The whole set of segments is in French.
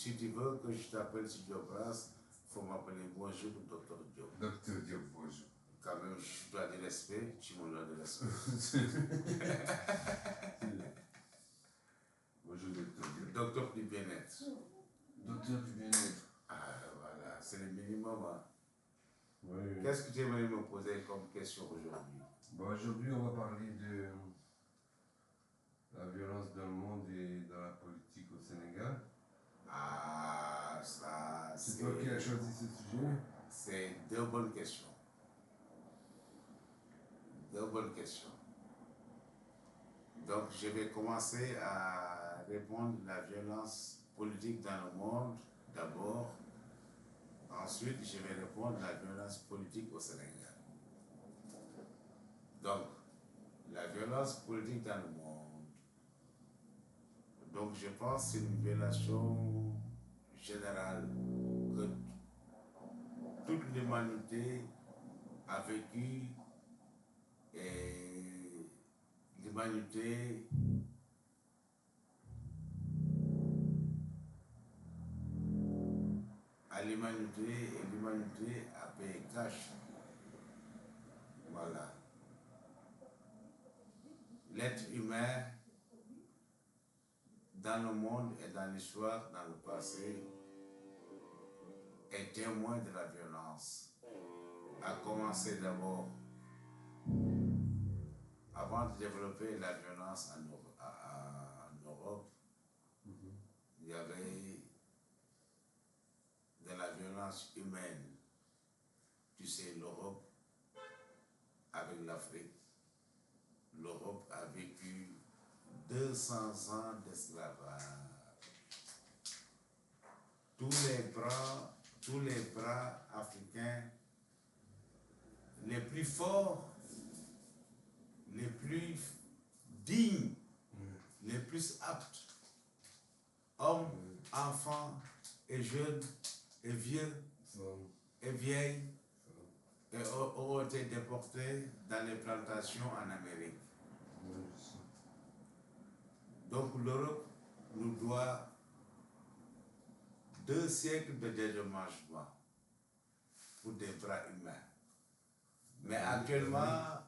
si tu veux que je t'appelle sur Diop Brass, il faut m'appeler bonjour, docteur Diop. Docteur Diop, bonjour. Quand même, je dois du respect, tu me dois du respect. Bonjour, docteur Diop. Docteur du bien-être. Docteur du bien-être. Ah, voilà, c'est le minimum. Hein. Oui, oui. Qu'est-ce que tu aimerais me poser comme question aujourd'hui? Bon, aujourd'hui, on va parler de la violence dans le monde et dans la politique au Sénégal. Ah, ça, C'est toi qui as choisi ce sujet? C'est deux bonnes questions. Deux bonnes questions. Donc, je vais commencer à répondre à la violence politique dans le monde d'abord. Ensuite, je vais répondre à la violence politique au Sénégal. Donc, la violence politique dans le monde. Donc, je pense que c'est une violation générale que toute l'humanité a vécu et l'humanité et l'humanité a payé cash. Voilà. L'être humain dans le monde et dans l'histoire, dans le passé, est témoin de la violence. A commencé d'abord, avant de développer la violence en Europe, il y avait de la violence humaine. Tu sais, l'Europe, avec l'Afrique, l'Europe a vécu 200 ans d'esclavage. Tous les bras africains, les plus forts, les plus dignes, les plus aptes, hommes, enfants et jeunes et vieux et vieilles, ont été déportés dans les plantations en Amérique. Donc l'Europe nous doit 2 siècles de dédommagement pour des bras humains. Mais actuellement,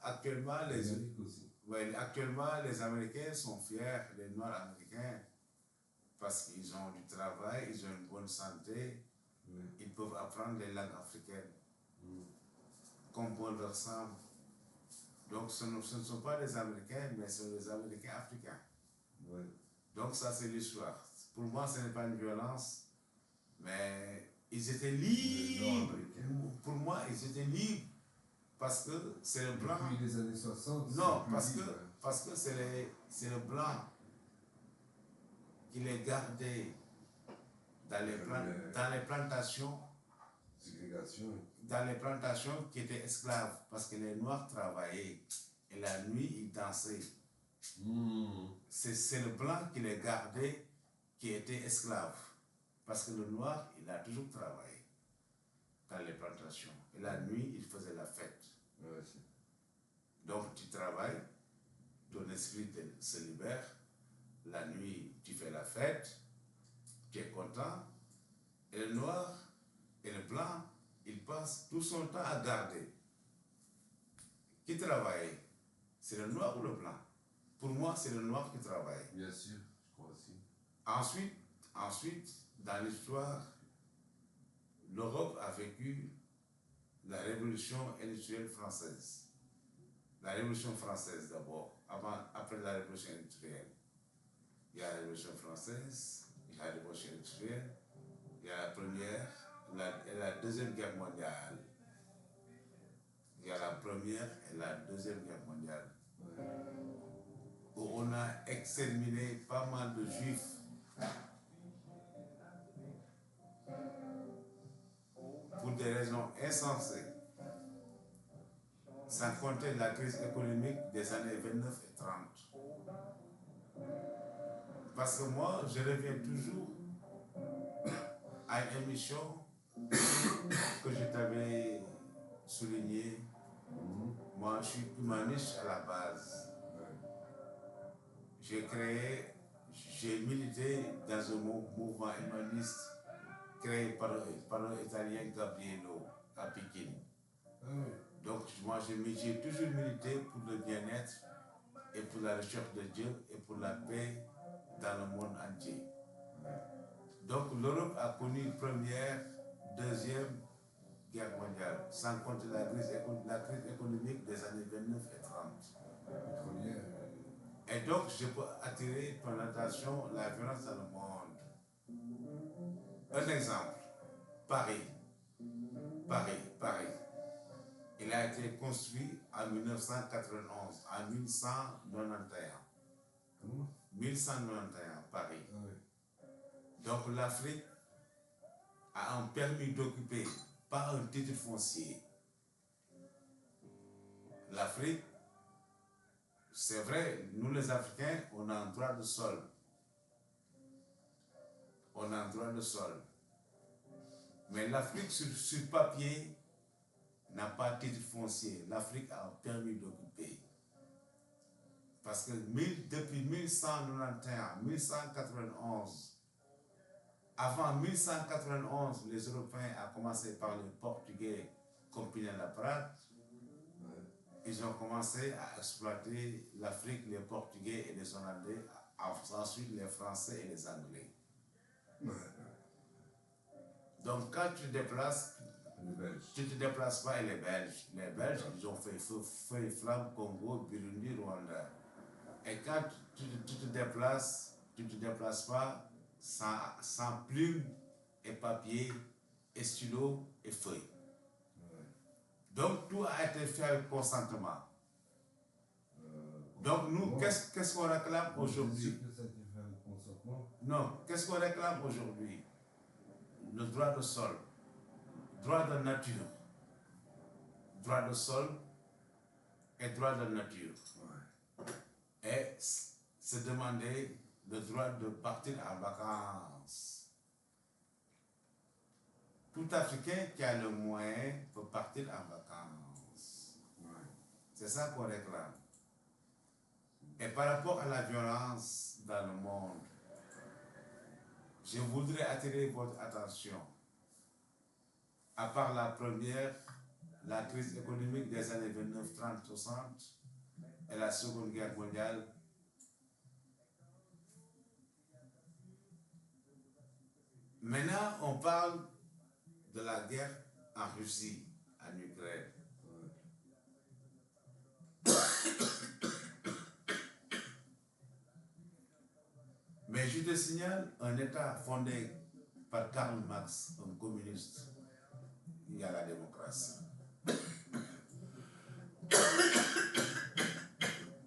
les Américains sont fiers, les Noirs américains, parce qu'ils ont du travail, ils ont une bonne santé, ils peuvent apprendre les langues africaines, comprendre ensemble. Donc ce ne sont pas les Américains, mais ce sont les Américains africains. Donc ça c'est l'histoire. Pour moi ce n'est pas une violence, mais ils étaient libres. Pour moi ils étaient libres. Parce que c'est le blanc. Depuis les années 60. Non, parce que c'est le blanc qui les gardait dans les plantations. Ségrégation. Dans les plantations qui étaient esclaves. Parce que les Noirs travaillaient. Et la nuit, ils dansaient. C'est le blanc qui les gardait, qui était esclave. Parce que le Noir, il a toujours travaillé dans les plantations. Et la nuit, il faisait la fête. Donc tu travailles, ton esprit se libère, la nuit tu fais la fête, tu es content, et le noir et le blanc, il passe tout son temps à garder. Qui travaille? C'est le noir ou le blanc? Pour moi, c'est le noir qui travaille. Bien sûr, je crois aussi. Ensuite, dans l'histoire, l'Europe a vécu la révolution industrielle française. La révolution française d'abord, après la révolution industrielle. Il y a la révolution française, il y a la révolution industrielle, il y a la première et la deuxième guerre mondiale. Il y a la première et la deuxième guerre mondiale. Où on a exterminé pas mal de juifs. Pour des raisons insensées. Sans compter la crise économique des années 29 et 30. Parce que moi, je reviens toujours à une émission que je t'avais soulignée. Moi, je suis humaniste à la base. j'ai milité dans un mouvement humaniste créé par l'Italien Gabriello à Pékin. Donc moi j'ai toujours milité pour le bien-être et pour la recherche de Dieu et pour la paix dans le monde entier. Donc l'Europe a connu une première, deuxième guerre mondiale, sans compter la crise économique des années 29 et 30. Et donc je peux attirer ton attention la violence dans le monde. Un exemple, Paris. Il a été construit en 1991, en 1191. 1191, Paris. Donc l'Afrique a un permis d'occuper, pas un titre foncier. L'Afrique, c'est vrai, nous les Africains, on a un droit de sol. On a un droit de sol. Mais l'Afrique, sur papier, n'a pas de titre foncier. L'Afrique a un permis d'occuper. Parce que depuis 1191, 1191, avant 1191, les Européens, à commencer par les Portugais comme Pinet-Laprade, ils ont commencé à exploiter l'Afrique, les Portugais et les Hollandais, ensuite les Français et les Anglais. Donc quand tu te déplaces, tu ne te déplaces pas et les Belges. Les Belges, ils ont fait feu et flamme Congo, Burundi, Rwanda. Et quand tu te déplaces pas sans plume et papier et stylo et feuille. Donc tout a été fait avec consentement. Donc nous, qu'est-ce qu'on réclame aujourd'hui? Non, qu'est-ce qu'on réclame aujourd'hui? Le droit de sol, droit de nature, droit de sol et droit de nature. Et se demander le droit de partir en vacances. Tout Africain qui a le moyen peut partir en vacances. C'est ça qu'on réclame. Et par rapport à la violence dans le monde, je voudrais attirer votre attention. À part la première, la crise économique des années 29, 30, 60 et la Seconde Guerre mondiale, maintenant on parle de la guerre en Russie, en Ukraine. Mais je te signale un État fondé par Karl Marx, un communiste. Il y a la démocratie.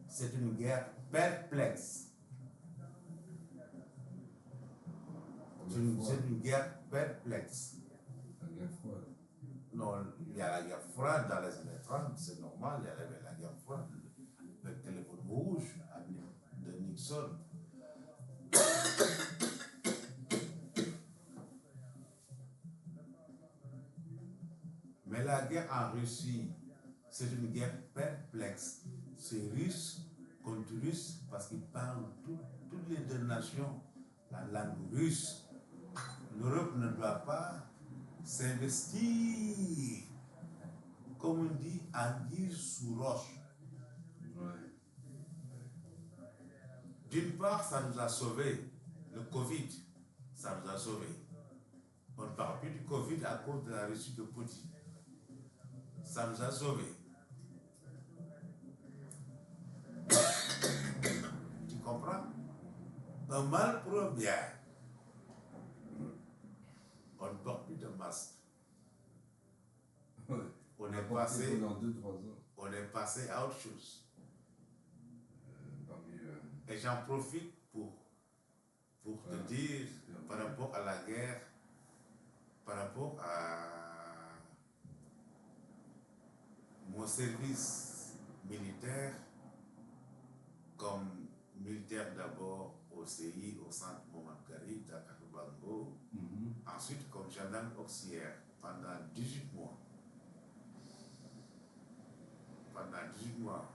C'est une guerre perplexe. C'est une guerre perplexe. La guerre froide. Non, il y a la guerre froide dans les années 30, c'est normal, il y avait la guerre froide, le téléphone rouge de Nixon. Mais la guerre en Russie, c'est une guerre perplexe. C'est russe contre russe parce qu'ils parlent toutes les deux nations la langue russe. L'Europe ne doit pas s'investir, comme on dit, anguille sous roche. D'une part, ça nous a sauvés. Le Covid, ça nous a sauvés. On ne parle plus du Covid à cause de la Russie de Poutine. Ça nous a sauvés. Tu comprends? Un mal pour un bien. On ne porte plus de masque. On est passé pendant 2-3 ans. On est passé à autre chose. Et j'en profite pour te dire, par rapport à la guerre, par rapport à mon service militaire, comme militaire d'abord au CI, au centre Mohamed à Katobango, ensuite comme gendarme auxiliaire pendant 18 mois. Pendant 18 mois,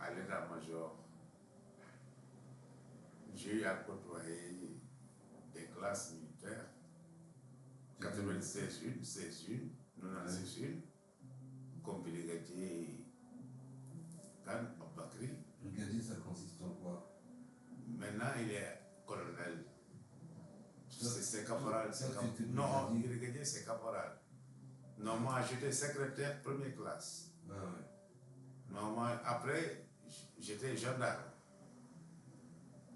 à l'état-major, j'ai eu à côtoyer des classes militaires, 96 une, 16 une, 96 une, comme brigadier Khan Abakri. Brigadier, ça consiste en quoi? Maintenant, il est colonel. C'est caporal. Non, brigadier, c'est caporal. Non, moi, j'étais secrétaire première classe. Ah ouais. Non, moi, après, j'étais gendarme.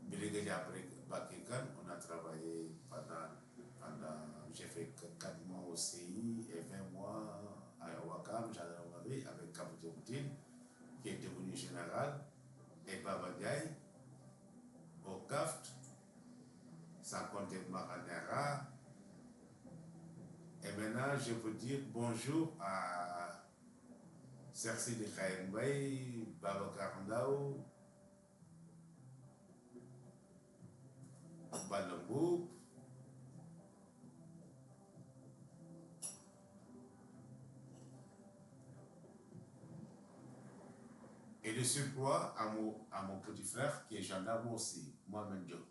Brigadier après Bakikan, on a travaillé j'ai fait 4 mois au CI et 20 mois à Wakam, gendarmerie, avec Capitaine Poutine, qui est devenu général, et Baba Ndiaye, au CAFT, sans compter Maranera. Et maintenant, je peux dire bonjour à Sersi de Khaïmbay, Babacar Ndao, Balambou. Et de surcroît à mon petit frère qui est gendarme aussi, Mohamed Diop.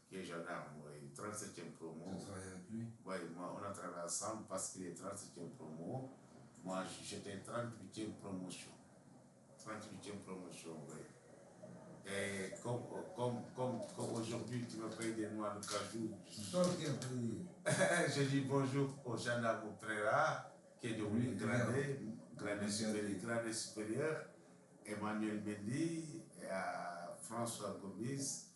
Qui est gendarme, oui, 37e promo. Tu travailles avec lui? Oui, moi, on a travaillé ensemble parce qu'il est 37e promo. Moi, j'étais 38e promotion. 38e promotion, oui. Et comme aujourd'hui, tu me payes des noix de cajou. C'est toi qui as payé. Je dis bonjour au gendarme Préra, qui est devenu gradé supérieur, Emmanuel Mendy, et à François Gomis,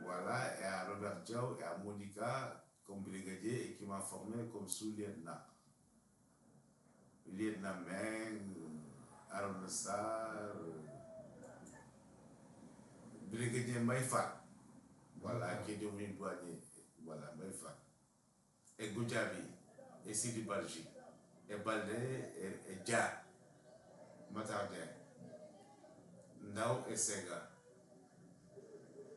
voilà, et à Robert Diaw et à Monica comme brigadier et qui m'a formé comme sous-lieutenant. Lieutenant Meng, Aaron Sarr, brigadier Maïfa, voilà, qui est devenu douanier, voilà, Maïfa, et Goudjabi, et Sidi Balji, et Baldé, et Dja, Matardin, Ndao et Sega.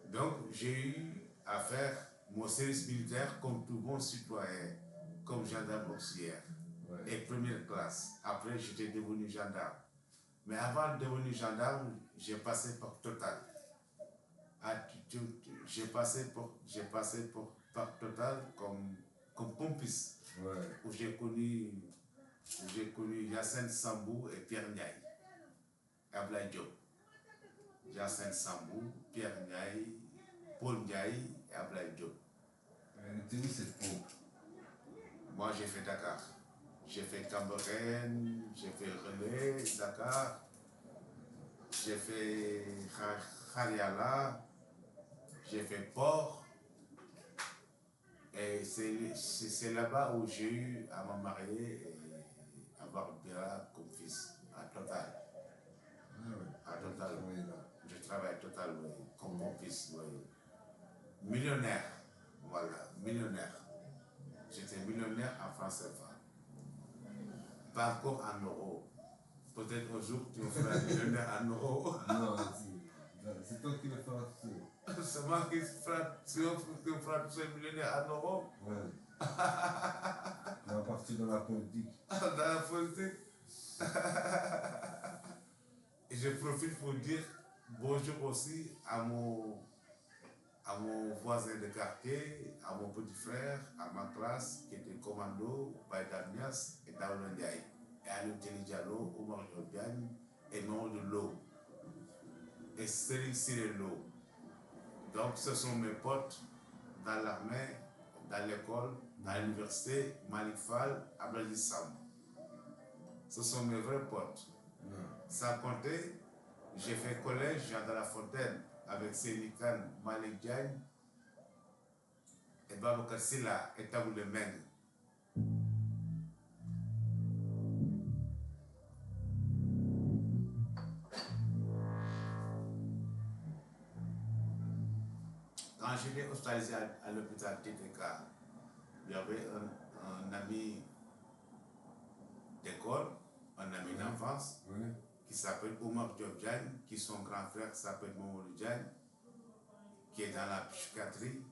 Donc, j'ai eu à faire mon service militaire comme tout bon citoyen, comme gendarme auxiliaire, et première classe. Après, j'étais devenu gendarme. Mais avant de devenir gendarme, j'ai passé par Total. J'ai passé par Total comme pompiste, où j'ai connu Yacine Sambou et Pierre Ndiaye, Ablaye Diop. Yacine Sambou, Pierre Ndiaye, Paul Ndiaye et Ablaye Diop. T'es où cette pompe? Moi, j'ai fait Dakar. J'ai fait Cambérène, j'ai fait Relais, Dakar. J'ai fait Khariala, j'ai fait Port. Et c'est là-bas où j'ai eu à me marier et avoir Bira comme fils, à Total. À Total. Je travaille à Total, oui, comme mon fils, oui. Millionnaire, voilà, millionnaire. J'étais millionnaire en France CFA. Pas encore en euros. Peut-être un jour tu me feras millionnaire en euros. Non, c'est toi qui le feras tout seul. C'est moi qui me fera tout seul millionnaire en euros. Ouais. Tu vas partir dans la politique. Dans la politique. Et je profite pour dire bonjour aussi à mon voisin de quartier, à mon petit frère, à ma classe qui était commando, Baïdamias et Daoula Ndiaye, et à Luteli Diallo, Omar Diagne et Maman de Lo, et Céline Sirelo. Donc ce sont mes potes dans l'armée, dans l'école, dans l'université, Malik Fall, Abdelaziz Sam. Ce sont mes vrais potes. Sans compter, j'ai fait collège Jean de la Fontaine avec Sélikan, Malik Diagne et Babacar Silla et Taboulé Meng. Quand j'étais hospitalisé à l'hôpital TTK, il y avait un ami d'école, un ami d'enfance, qui s'appelle Omar Diop Diagne, qui son grand frère s'appelle Mamadou Diagne, qui est dans la psychiatrie,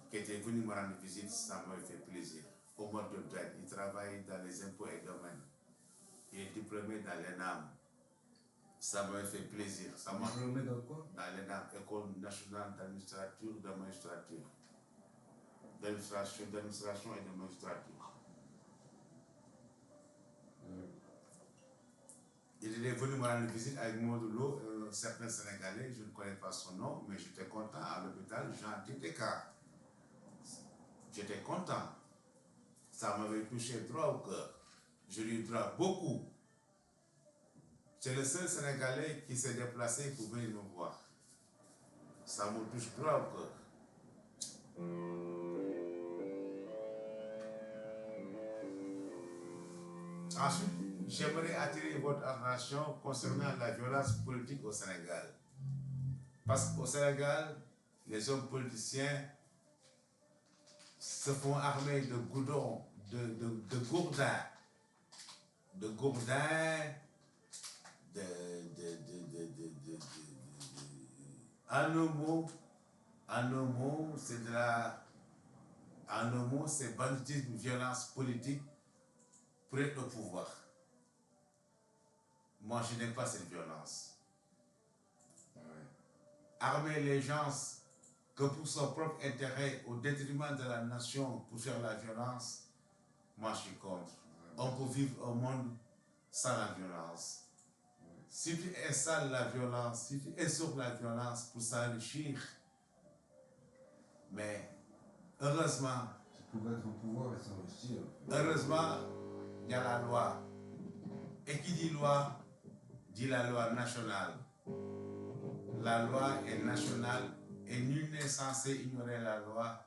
qui était venu me rendre visite, ça m'a fait plaisir. Omar Diop Diagne, il travaille dans les impôts et domaines. Il est diplômé dans l'ENAM. Ça m'a fait plaisir. Ça m'a Diplômé dans quoi? dans l'École nationale d'administrature, de magistrature. D'administration et de magistrature. Il est venu me rendre visite avec Modulo, un certain Sénégalais, je ne connais pas son nom, mais j'étais content à l'hôpital Jean Titéka. J'étais content. Ça m'avait touché droit au cœur. Je lui dois beaucoup. C'est le seul Sénégalais qui s'est déplacé pour venir me voir. Ça me touche droit au cœur. Ensuite, j'aimerais attirer votre attention concernant la violence politique au Sénégal. Parce qu'au Sénégal, les hommes politiciens se font armer de goudron, de gourdins, en un mot, c'est de la, en un mot, c'est banditisme, violence politique pour être au pouvoir. Moi, je n'aime pas cette violence. Armer les gens que pour son propre intérêt, au détriment de la nation, pour faire la violence, moi je suis contre. On peut vivre un monde sans la violence. Si tu installes la violence, si tu insultes la violence pour s'enrichir, mais heureusement, c'est pour être au pouvoir et s'enrichir. Heureusement, il y a la loi. Et qui dit loi, dit la loi nationale. La loi est nationale et nul n'est censé ignorer la loi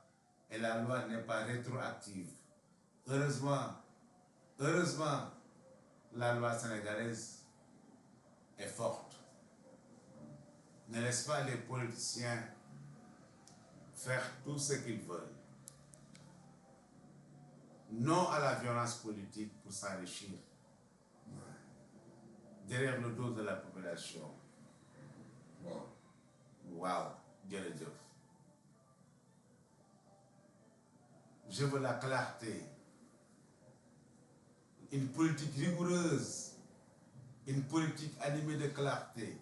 et la loi n'est pas rétroactive. Heureusement, la loi sénégalaise est forte. Ne laisse pas les politiciens faire tout ce qu'ils veulent. Non à la violence politique pour s'enrichir derrière le dos de la population. Wow, jërëjëf. Je veux la clarté, une politique rigoureuse, une politique animée de clarté,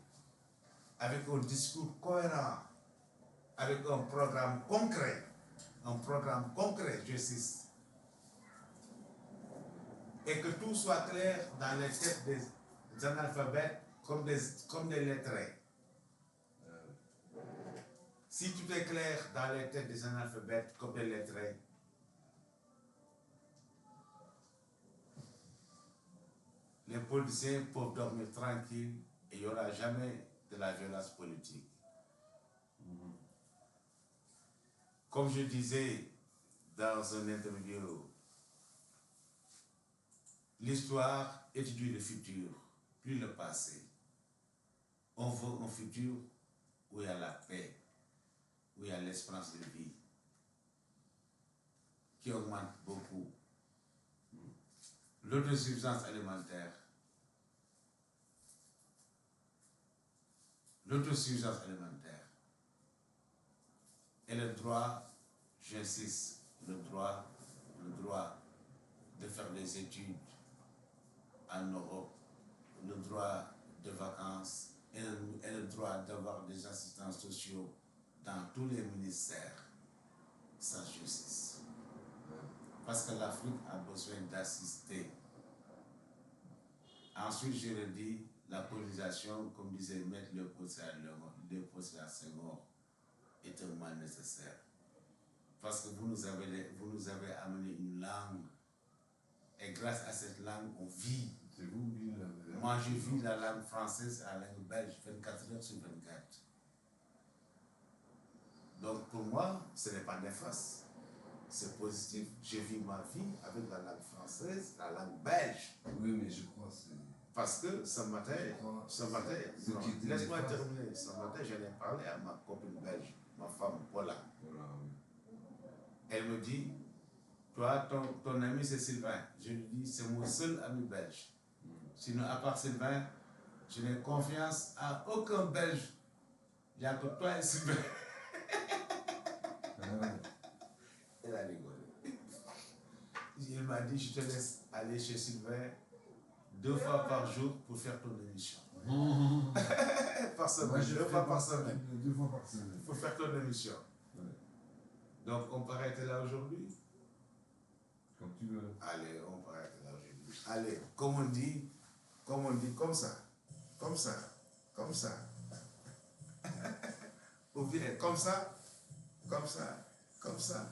avec un discours cohérent, avec un programme concret, j'insiste. Et que tout soit clair dans les têtes des analphabètes comme des lettrés. Si tout est clair dans les têtes des analphabètes comme des lettrés, les politiciens peuvent dormir tranquilles et il n'y aura jamais de la violence politique. Comme je disais dans une interview, l'histoire étudie le futur, plus le passé. On veut un futur où il y a la paix, où il y a l'espérance de vie, qui augmente beaucoup. L'autosuffisance alimentaire. Et le droit, j'insiste, le droit de faire des études en Europe, le droit de vacances et le droit d'avoir des assistants sociaux dans tous les ministères, sans justice. Parce que l'Afrique a besoin d'assister. Ensuite, je le dis, la colonisation, comme disait Maître Léopold Sédar Senghor, est un mal nécessaire. Parce que vous nous avez amené une langue, et grâce à cette langue, on vit. C'est vous qui Moi, je vis la langue française et la langue belge 24 heures sur 24. Donc, pour moi, ce n'est pas néfaste. C'est positif. Je vis ma vie avec la langue française, la langue belge. Oui, mais je crois que c'est... Parce que ce matin, laisse-moi terminer. Ce matin, j'en ai parlé à ma copine belge, ma femme Paula. Voilà, oui. Elle me dit, toi, ton ami c'est Sylvain. Je lui dis, c'est mon seul ami belge. Sinon, à part Sylvain, je n'ai confiance à aucun belge. Il n'y a que toi et Sylvain. Elle a rigolé. Il m'a dit, je te laisse aller chez Sylvain 2 fois par jour pour faire ton émission. Par semaine, Moi, je 2 fais fois par semaine. 2 fois par semaine. Pour faire ton émission. Ouais. Donc, on peut arrêter là aujourd'hui? Comme tu veux. Allez, on peut arrêter là aujourd'hui. Allez, comme on dit, comme ça. Comme ça. Comme ça. Ou bien, comme ça. Comme ça. Comme ça.